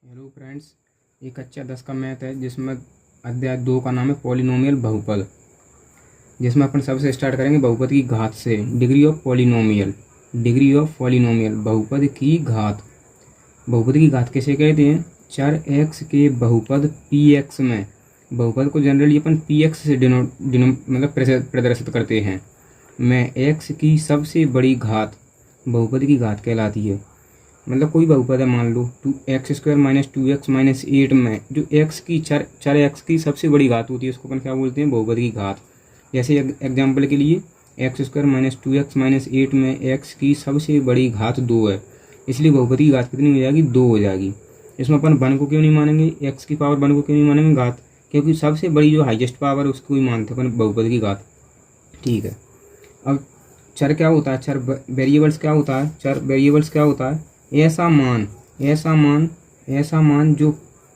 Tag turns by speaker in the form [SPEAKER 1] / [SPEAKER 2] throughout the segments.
[SPEAKER 1] Hello friends, ये कक्षा 10 का मैथ है जिसमें अध्याय 2 का नाम है पॉलिनोमियल बहुपद। जिसमें अपन सबसे स्टार्ट करेंगे बहुपद की घात से। डिग्री ऑफ पॉलिनोमियल बहुपद की घात। बहुपद की घात किसे कहते हैं? चर x के बहुपद px में। बहुपद को जनरली अपन px से मतलब प्रदर्शित करते हैं। में x की सबसे बड़ी घात बहुपद की घात कहलाती है। मतलब कोई बहुपद है, मान लो 2x² - 2x - 8 में जो x की चर x की सबसे बड़ी घात होती है उसको अपन क्या बोलते हैं? बहुपद की घात। जैसे एग्जाम्पल के लिए x² - 2x - 8 में x की सबसे बड़ी घात 2 है, इसलिए बहुपद की घात कितनी हो जाएगी? 2 हो जाएगी। इसमें अपन 1 को क्यों नहीं मानेंगे? x की पावर 1 को क्यों नहीं मानेंगे घात? क्योंकि सबसे बड़ी जो हाईएस्ट पावर है उसको ही मानते हैं अपन बहुपद की घात। ठीक है। अब चर क्या होता है? चर वेरिएबल्स क्या होता है? चर वेरिएबल्स क्या होता है? ऐसा मान जो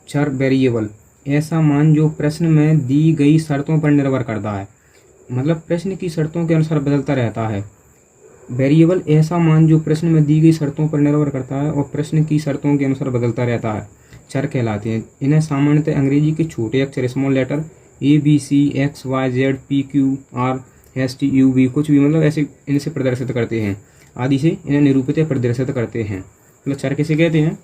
[SPEAKER 1] चर वेरिएबल, ऐसा मान जो प्रश्न में दी गई शर्तों पर निर्भर करता है। मतलब प्रश्न की शर्तों के अनुसार बदलता रहता है। वेरिएबल ऐसा मान जो प्रश्न में दी गई शर्तों पर निर्भर करता है और प्रश्न की शर्तों के अनुसार बदलता रहता है, चर कहलाते हैं। इन्हें सामान्यतः अंग्रेजी के छोटे अक्षर small letter ABC, XYZ, PQ, R, ST, UV कुछ भी मतलब ऐसे इनसे प्रदर्शित करते हैं, आदि से इन्हें निरूपित या प्रदर्शित करते हैं। मतलब चर किसे कहते हैं?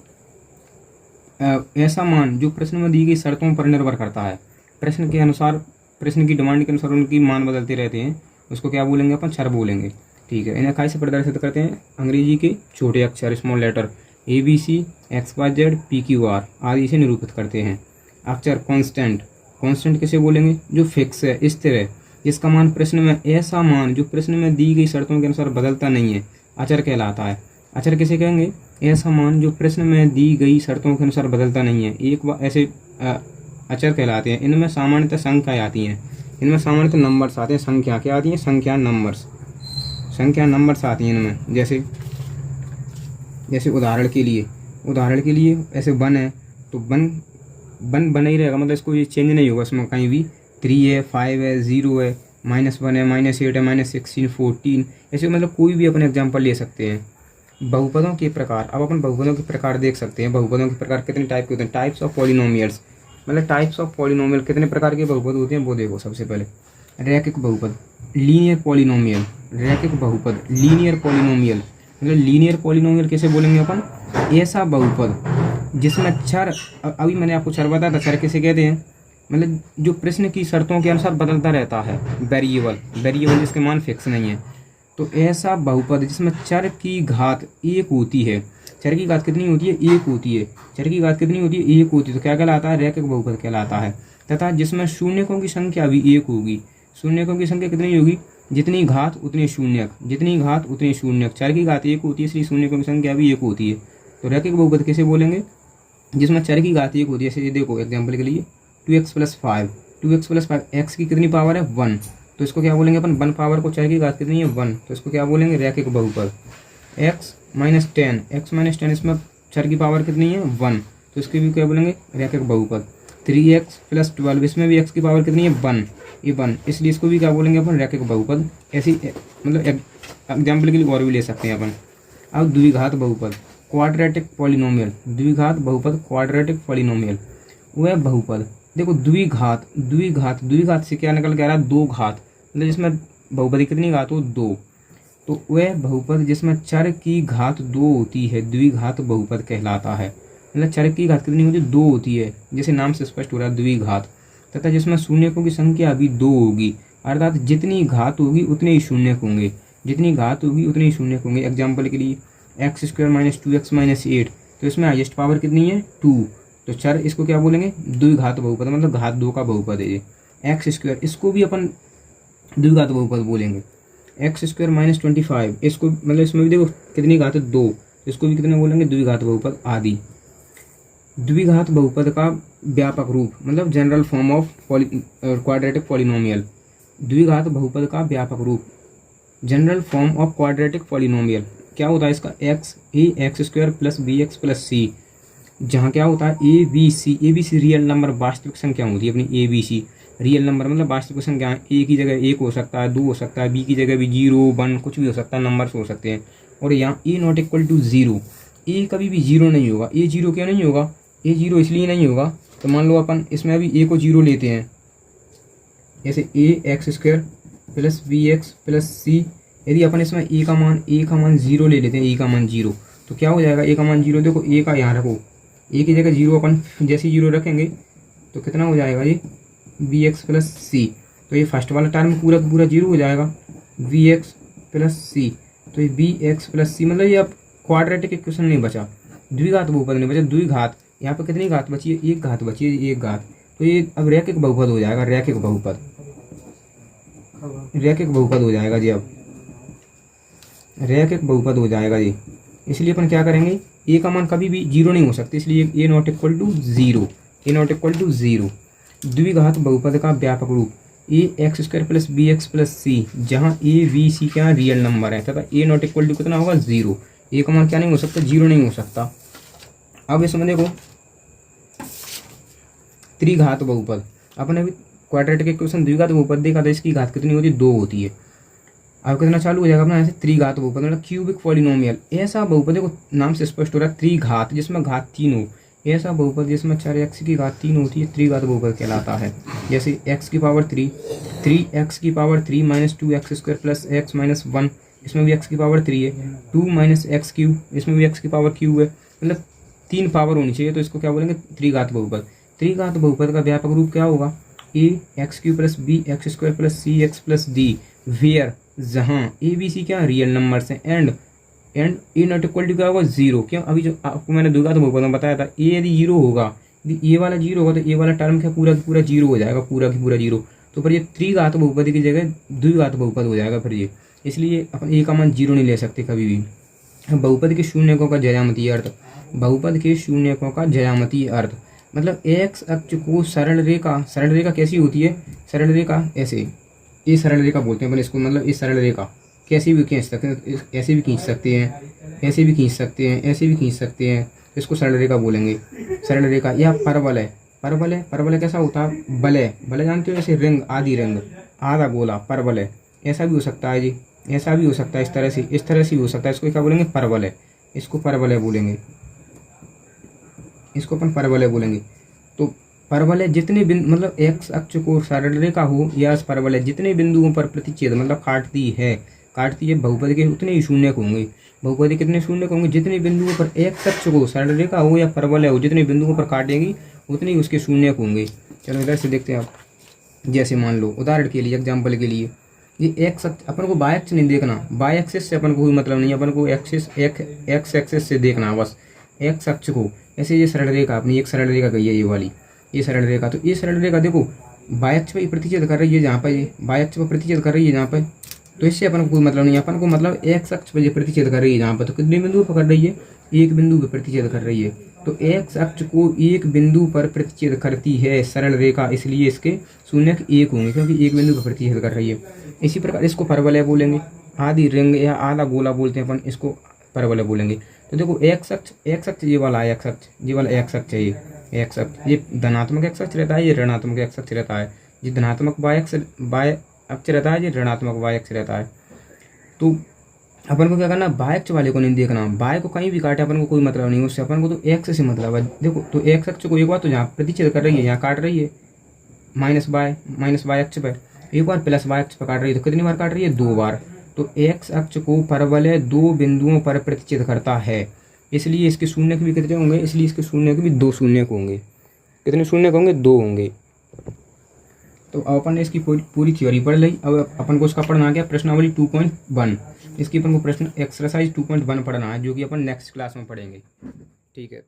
[SPEAKER 1] ऐसा मान जो प्रश्न में दी गई शर्तों पर निर्भर करता है, प्रश्न के अनुसार, प्रश्न की डिमांड के अनुसार उनकी मान बदलते रहते हैं, उसको क्या बोलेंगे? अपन चर बोलेंगे। ठीक है। इन्हें कैसे प्रदर्शित करते हैं? अंग्रेजी के छोटे अक्षर small letter ABC, XYZ, PQR आदि से निरूपित करते हैं। अक्षर कॉन्स्टेंट किसे बोलेंगे? जो फिक्स है, स्थिर है, जिसका मान प्रश्न में, ऐसा मान जो प्रश्न में दी गई शर्तों के अनुसार बदलता नहीं है, अचर कहलाता है। अचर किसे कहेंगे? ऐसा मान जो प्रश्न में दी गई शर्तों के अनुसार बदलता नहीं है, एक बार ऐसे अचर कहलाते हैं। इनमें सामान्यतः संख्याएं आती हैं, इनमें सामान्यतः नंबर्स आते हैं। संख्या क्या आती हैं? संख्या नंबर्स आती हैं इनमें। जैसे उदाहरण के लिए ऐसे 1 है तो 1 बना ही रहेगा, मतलब इसको ये चेंज नहीं होगा इसमें कहीं भी। 3 है, 5 है, 0 है, -1 है, -8 है, -16, 14, ऐसे मतलब कोई भी अपन एग्जाम्पल ले सकते हैं। बहुपदों के प्रकार। अब अपन बहुपदों के प्रकार देख सकते हैं। बहुपदों के प्रकार कितने टाइप के होते हैं? Types of polynomials. मतलब टाइप्स ऑफ पॉलिनोमियल कितने प्रकार के बहुपद होते हैं वो देखो। सबसे पहले रैखिक बहुपद, लीनियर पॉलिनोमियल। रैखिक बहुपद, लीनियर पॉलिनोमियल। मतलब लीनियर पॉलिनोमियल कैसे बोलेंगे अपन? ऐसा बहुपद जिसमें चर, अभी मैंने आपको चर बताया था, चर किसे कहते हैं? मतलब जो प्रश्न की शर्तों के अनुसार बदलता रहता है। वेरिएबल जिसके मान फिक्स नहीं है। तो ऐसा बहुपद जिसमें चर की घात 1 होती है। चर की घात कितनी होती है? 1 होती है। चर की घात कितनी होती है? 1 होती है। तो क्या कहलाता है? रैखिक बहुपद कहलाता है। तथा जिसमें शून्यकों की संख्या भी 1 होगी। शून्यकों की संख्या कितनी होगी? जितनी घात उतने शून्यक, जितनी घात उतने शून्यक। चर की घात 1 होती है इसलिए शून्यकों की संख्या भी 1 होती है। तो रैखिक बहुपद कैसे बोलेंगे? जिसमें चर की घात 1 होती है। जैसे देखो एग्जाम्पल के लिए 2x + 5, 2x + 5, x की कितनी पावर है? 1, तो इसको क्या बोलेंगे अपन? 1 पावर को, चर की घात कितनी है? 1, तो इसको क्या बोलेंगे? रैखिक बहुपद। x - 10, इसमें चर की पावर कितनी है? 1, तो इसकी भी क्या बोलेंगे? रैखिक बहुपद। 3x + 12, इसमें भी x की पावर कितनी है? 1, ये 1, इसलिए इसको भी क्या बोलेंगे अपन? रैखिक बहुपद। ऐसी मतलब एग्जाम्पल के लिए और भी ले सकते हैं अपन। अब द्विघात बहुपद, क्वाड्रेटिक पॉलिनोमियल। द्विघात बहुपद, क्वाड्रेटिक पॉलिनोमियल। वह बहुपद, देखो द्विघात से क्या निकल के आ रहा है? 2 घात। मतलब जिसमें बहुपद की कितनी घात हो? 2। तो वह बहुपद जिसमें चर की घात 2 होती है द्विघात बहुपद कहलाता है। मतलब चर की घात कितनी होती है? 2 होती है, जैसे नाम से स्पष्ट हो रहा है, द्विघात। तथा जिसमें शून्यकों की संख्या भी 2 होगी, अर्थात जितनी घात होगी उतने ही शून्यक होंगे। जितनी घात होगी उतने ही शून्यक होंगे। एग्जाम्पल के लिए x² - 2x - 8, तो इसमें हाईएस्ट पावर कितनी है? 2, तो चर इसको क्या बोलेंगे? द्विघात बहुपद, मतलब घात 2 का बहुपद है ये। x², इसको भी अपन द्विघात बहुपद बोलेंगे। x² - 25, इसको मतलब इसमें भी देखो कितनी घात है? 2, इसको भी कितने बोलेंगे? द्विघात बहुपद आदि। द्विघात बहुपद का व्यापक रूप, मतलब general form of quadratic polynomial. द्विघात बहुपद का व्यापक रूप, general form of quadratic polynomial क्या होता है इसका? x² + bx + c, जहाँ क्या होता है? ABC रियल नंबर, वास्तविक संख्या होती है अपनी। ABC रियल नंबर मतलब वास्तविक संख्या। a की जगह 1 हो सकता है, 2 हो सकता है, b की जगह भी 0, 1 कुछ भी हो सकता है, नंबर्स हो सकते हैं। और यहाँ a ≠ 0, a कभी भी 0 नहीं होगा। a 0 क्यों नहीं होगा? ए जीरो इसलिए नहीं होगा, तो मान लो अपन इसमें अभी ए को जीरो लेते हैं, जैसे a x square plus b x plus c. यदि अपन इसमें ए का मान जीरो ले लेते हैं, ए का मान जीरो, तो क्या हो जाएगा, ए का मान जीरो, देखो ए का यहाँ रखो, ए की जगह जीरो अपन जैसे जीरो रखेंगे तो कितना हो जाएगा ये बी एक्स प्लस सी। तो ये फर्स्ट वाला टर्म पूरा का पूरा जीरो हो जाएगा, वी एक्स प्लस सी। तो ये बी एक्स प्लस सी, मतलब ये अब क्वाड्रेटिक इक्वेशन नहीं बचा, द्विघात बहुपद नहीं बचा, द्विघात। यहाँ पे कितनी घात बची है, एक घात बची है, एक घात। तो ये अब रैखिक बहुपद हो जाएगा, रैखिक बहुपद, रैखिक बहुपद हो जाएगा जी, अब रैखिक बहुपद हो जाएगा जी। इसलिए अपन क्या करेंगे, ए का मान कभी भी जीरो नहीं हो सकता, इसलिए a not equal to zero, a not equal to zero. द्विघात बहुपद का व्यापक रूप a x square plus b x plus c, जहाँ ए बी सी क्या रियल नंबर है तथा ए नॉट इक्वल टू कितना होगा, जीरो। ए का मान क्या नहीं हो सकता, जीरो नहीं हो सकता। अब इसमें देखो त्रिघात बहुपद, अपने अभी क्वाड्रेटिक इक्वेशन द्विघात बहुपद देखा था, इसकी घात कितनी होती है, दो होती है। अब कितना चालू हो जाएगा अपना ऐसे त्रिघात बहुपद, मतलब क्यूबिक पॉलिनोमियल। ऐसा बहुपद देखो नाम से स्पष्ट हो रहा है, त्रिघात जिसमें घात तीन हो, ऐसा बहुपद जिसमें 4x की घात तीन होती है त्रिघात बहुपद कहलाता है। जैसे x की पावर 3, 3x की power 3 minus 2x square plus x minus 1, इसमें भी x की पावर 3 है, 2 माइनस एक्स क्यूब, इसमें भी x की पावर क्यूब है, मतलब तीन पावर होनी चाहिए, तो इसको क्या बोलेंगे, त्रिघात बहुपद। त्रिघात बहुपद का व्यापक रूप क्या होगा, a x cube plus b x square plus c x plus d, where जहाँ ए बी सी क्या रियल नंबर्स हैं, and a not equal to क्या होगा, जीरो। क्यों, अभी जो आपको मैंने द्विघात बहुपद में बताया था, ए यदि जीरो होगा, यदि ए वाला जीरो होगा तो ए वाला टर्म क्या पूरा की पूरा जीरो हो जाएगा, पूरा की पूरा जीरो। तो फिर ये त्रिघात बहुपद की जगह द्विघात बहुपद हो जाएगा फिर ये, इसलिए अपन ए का मान जीरो नहीं ले सकते कभी भी। बहुपद के शून्यकों का ज्यामितीय अर्थ, बहुपद के शून्यकों का ज्यामितीय अर्थ मतलब एक्स अक्ष को सरल रेखा, सरल रेखा कैसी होती है, सरल रेखा ऐसे, ये सरल रेखा बोलते हैं अपन इसको, मतलब ये सरल रेखा कैसी भी खींच सकते हैं, ऐसे भी खींच सकते हैं, ऐसे भी खींच सकते हैं, ऐसे भी खींच सकते हैं, इसको सरल रेखा बोलेंगे, सरल रेखा। या परवलय, परवलय, परवलय कैसा होता है, बलय, बलय जानते हो, ऐसे रिंग, आधी रिंग, आधा गोला, परवलय ऐसा भी हो सकता है जी, ऐसा भी हो सकता है, इस तरह से, इस तरह से भी हो सकता है, इसको क्या बोलेंगे, परवलय, इसको परवलय बोलेंगे, इसको अपन परवलय बोलेंगे। तो परवलय जितने बिंदु, मतलब एक्स अक्ष को सरल रेखा हो या परवलय जितने बिंदुओं पर प्रतिच्छेद मतलब काटती है बहुपद के उतने ही शून्य होंगे। बहुपद के कितने शून्य होंगे, जितने बिंदुओं पर एक्स अक्ष को सरल रेखा हो या परवलय हो, जितने बिंदुओं पर काटेंगी उतने ही उसके शून्य होंगे। चलो इधर से देखते हैं आप, जैसे मान लो उदाहरण के लिए, एग्जाम्पल के लिए, ये एक्स अक्ष अपन को बाय अक्ष नहीं देखना, बाय एक्सिस से अपन को कोई मतलब नहीं, अपन को एक्सिस एक्स एक्सिस से देखना बस, एक्स अक्ष को। ऐसे ये सरल रेखा अपनी एक सरल रेखा गई है, ये वाली ये सरल रेखा, तो ये सरल रेखा देखो बाय अक्ष पर प्रतिच्छेद कर रही है, जहाँ पर ये बाय अक्ष पर प्रतिच्छेद कर रही है जहाँ पर, तो इससे अपन को कोई मतलब नहीं, अपन को मतलब एक्स अक्ष पर प्रतिच्छेद कर रही है जहाँ पर, तो कितने बिंदु पर कर रही है, एक बिंदु पर प्रतिच्छेद कर रही है। तो एक्स अक्ष को एक बिंदु पर प्रतिच्छेद करती है सरल रेखा, इसलिए इसके शून्य एक होंगे क्योंकि एक बिंदु पर प्रतिच्छेद कर रही है। इसी प्रकार इसको परवलय बोलेंगे, आधी रिंग या आधा गोला बोलते हैं अपन, इसको परवलय बोलेंगे। तो देखो एक्स अक्ष ये वाला है, एक्स अक्ष ये वाला एक्स अक्ष है, ये एक्स अक्ष, ये धनात्मक एक्स अक्ष रहता है, ये ऋणात्मक एक्स अक्ष रहता है, ये धनात्मक बाय अक्ष रहता है, ये ऋणात्मक वाई अक्ष रहता है। तो अपन को क्या करना, बाय अक्ष वाले को नहीं देखना, बाय को कहीं भी काटे अपन को कोई मतलब नहीं उससे, अपन को तो एक्स से मतलब है। देखो तो एक्स अक्ष को एक बार तो जहाँ प्रतिच्छेद कर रही है यहाँ काट रही है माइनस बाय अक्ष पर, एक बार प्लस बाय अक्ष पर काट रही है, तो कितनी बार काट रही है, दो बार। तो एक्स अक्ष को परवलय दो बिंदुओं पर प्रतिच्छेद करता है, इसलिए इसके शून्य भी कितने होंगे, इसलिए इसके शून्य भी दो शून्य होंगे। कितने शून्य होंगे, दो होंगे। तो अपन ने इसकी पूरी थ्योरी पढ़ ली। अब अपन को उसका पढ़ना गया प्रश्नावली 2.1, इसकी अपन को प्रश्न एक्सरसाइज 2.1 पढ़ना है, जो कि अपन नेक्स्ट क्लास में पढ़ेंगे। ठीक है।